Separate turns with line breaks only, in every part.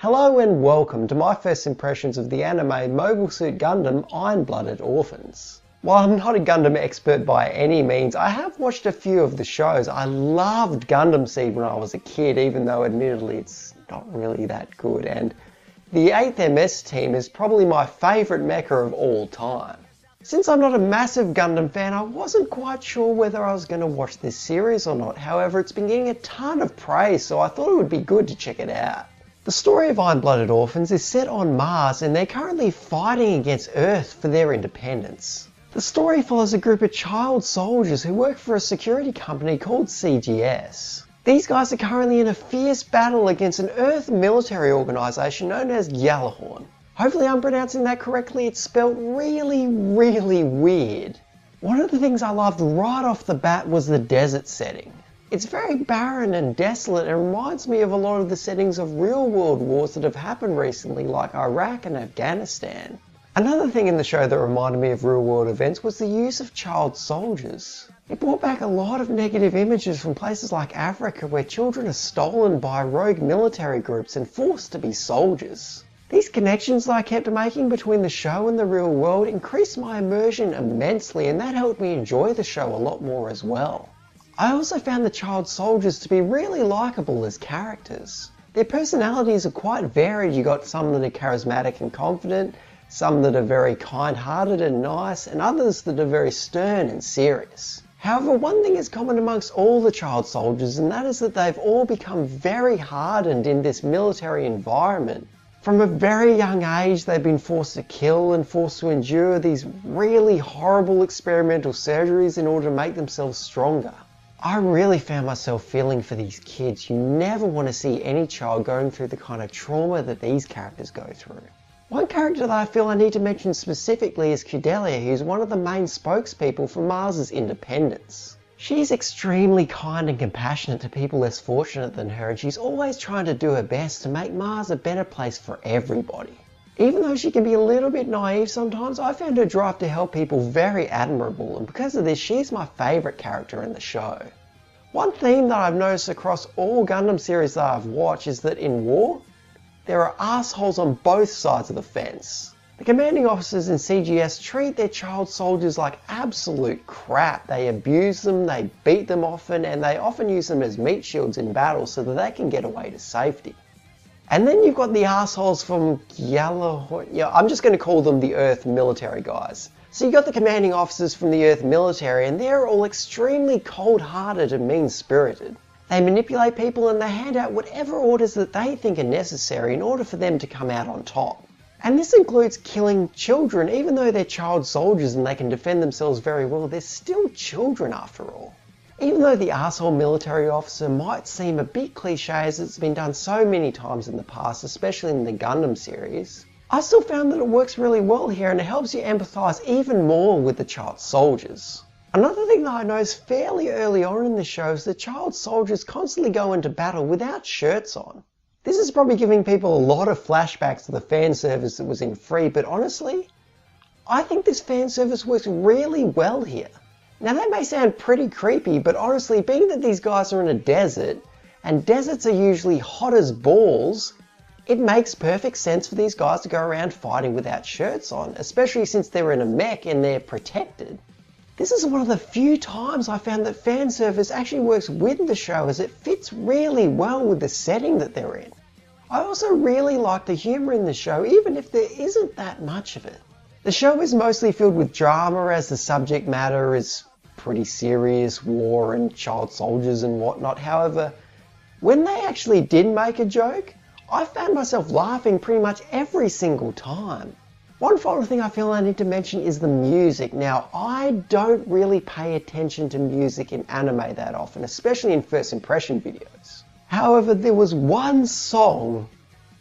Hello and welcome to my first impressions of the anime Mobile Suit Gundam Iron-Blooded Orphans. While I'm not a Gundam expert by any means, I have watched a few of the shows. I loved Gundam Seed when I was a kid, even though admittedly it's not really that good, and the 8th MS team is probably my favourite mecha of all time. Since I'm not a massive Gundam fan, I wasn't quite sure whether I was going to watch this series or not. However, it's been getting a ton of praise, so I thought it would be good to check it out. The story of Iron-Blooded Orphans is set on Mars, and they're currently fighting against Earth for their independence. The story follows a group of child soldiers who work for a security company called CGS. These guys are currently in a fierce battle against an Earth military organisation known as Gjallarhorn. Hopefully I'm pronouncing that correctly. It's spelled really weird. One of the things I loved right off the bat was the desert setting. It's very barren and desolate and reminds me of a lot of the settings of real-world wars that have happened recently, like Iraq and Afghanistan. Another thing in the show that reminded me of real-world events was the use of child soldiers. It brought back a lot of negative images from places like Africa, where children are stolen by rogue military groups and forced to be soldiers. These connections that I kept making between the show and the real world increased my immersion immensely, and that helped me enjoy the show a lot more as well. I also found the child soldiers to be really likeable as characters. Their personalities are quite varied. You got some that are charismatic and confident, some that are very kind-hearted and nice, and others that are very stern and serious. However, one thing is common amongst all the child soldiers, and that is that they've all become very hardened in this military environment. From a very young age, they've been forced to kill and forced to endure these really horrible experimental surgeries in order to make themselves stronger. I really found myself feeling for these kids. You never want to see any child going through the kind of trauma that these characters go through. One character that I feel I need to mention specifically is Kudelia, who's one of the main spokespeople for Mars's independence. She's extremely kind and compassionate to people less fortunate than her, and she's always trying to do her best to make Mars a better place for everybody. Even though she can be a little bit naive sometimes, I found her drive to help people very admirable, and because of this, she's my favourite character in the show. One theme that I've noticed across all Gundam series that I've watched is that in war, there are assholes on both sides of the fence. The commanding officers in CGS treat their child soldiers like absolute crap. They abuse them, they beat them often, and they often use them as meat shields in battle so that they can get away to safety. And then you've got the assholes from Gjallarhorn. Yeah, I'm just going to call them the Earth military guys. So you've got the commanding officers from the Earth military, and they're all extremely cold-hearted and mean-spirited. They manipulate people and they hand out whatever orders that they think are necessary in order for them to come out on top. And this includes killing children. Even though they're child soldiers and they can defend themselves very well, they're still children after all. Even though the asshole military officer might seem a bit cliche, as it's been done so many times in the past, especially in the Gundam series, I still found that it works really well here and it helps you empathise even more with the child soldiers. Another thing that I noticed fairly early on in the show is that child soldiers constantly go into battle without shirts on. This is probably giving people a lot of flashbacks to the fan service that was in Free, but honestly, I think this fan service works really well here. Now that may sound pretty creepy, but honestly, being that these guys are in a desert, and deserts are usually hot as balls, it makes perfect sense for these guys to go around fighting without shirts on, especially since they're in a mech and they're protected. This is one of the few times I found that fan service actually works with the show, as it fits really well with the setting that they're in. I also really like the humour in the show, even if there isn't that much of it. The show is mostly filled with drama, as the subject matter is pretty serious, war and child soldiers and whatnot. However, when they actually did make a joke, I found myself laughing pretty much every single time. One final thing I feel I need to mention is the music. Now, I don't really pay attention to music in anime that often, especially in first impression videos. However, there was one song,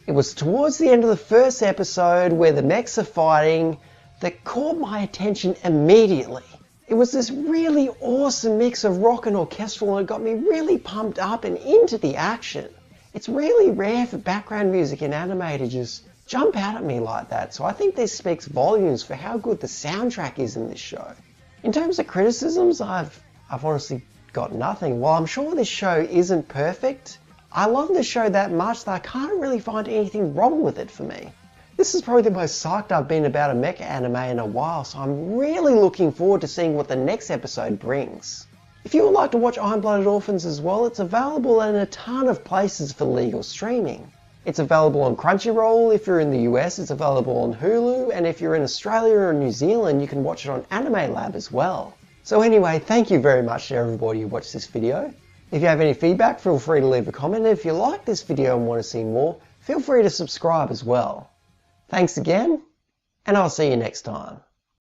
it was towards the end of the first episode where the mechs are fighting, that caught my attention immediately. It was this really awesome mix of rock and orchestral, and it got me really pumped up and into the action. It's really rare for background music in anime to just jump out at me like that, so I think this speaks volumes for how good the soundtrack is in this show. In terms of criticisms, I've honestly got nothing. While I'm sure this show isn't perfect, I love the show that much that I can't really find anything wrong with it for me. This is probably the most psyched I've been about a mecha anime in a while, so I'm really looking forward to seeing what the next episode brings. If you would like to watch Iron-Blooded Orphans as well, it's available in a ton of places for legal streaming. It's available on Crunchyroll if you're in the US, it's available on Hulu, and if you're in Australia or New Zealand, you can watch it on Anime Lab as well. So anyway, thank you very much to everybody who watched this video. If you have any feedback, feel free to leave a comment. And if you like this video and want to see more, feel free to subscribe as well. Thanks again, and I'll see you next time.